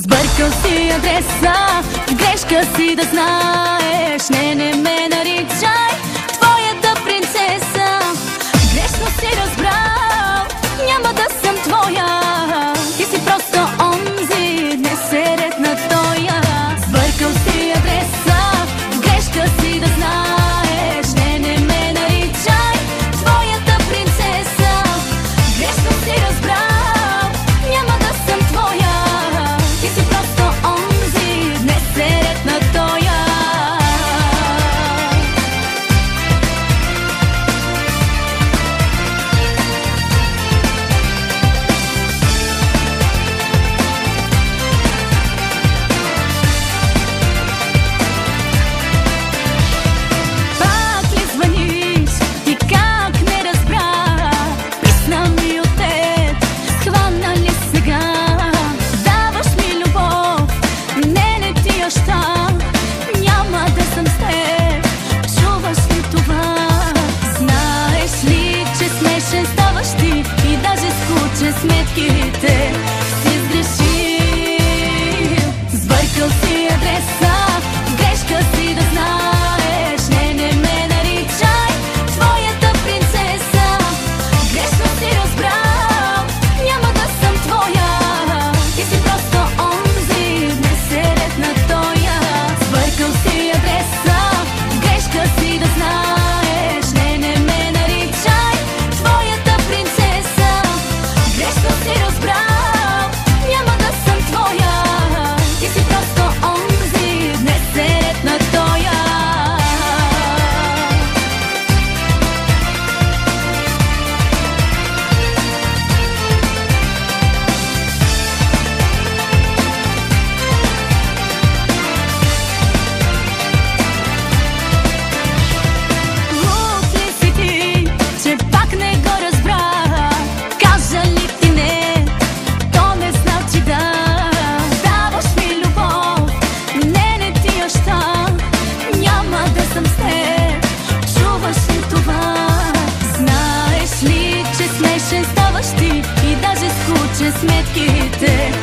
Сбъркал си адреса, грешка си да знаеш. Не ме наричай твоята принцеса. Грешно си разбрал, няма да съм твоя. Ти си просто онзи, днес е ред на тоя. Сбъркал си адреса, грешка си да знаеш. Не ме наричай твоята принцеса. Грешно си разбрал, няма да съм твоя. Ти си просто онзи, днес е ред на тоя. И даже скучен сметките си сгрешил. Сбъркал си адреса, грешка си да знаеш. Не ме наричай твоята принцеса. Грешно си разбрал, няма да съм твоя. Ти си просто онзи, днес е ред на тоя. Сбъркал си адреса, грешка си да знаеш. Не ме наричай твоята принцеса. Грешно си разбрал, няма да съм твоя. Ти си просто онзи, днес е ред на тоя. Луд ли си ти, че пак не го разбра? Кажа ли ти не, то не значи да. Даваш ми любов, не ти я ща. Няма да съм с теб, чуваш ли това? Знаеш ли, че смешен ставаш ти и даже скучен сметките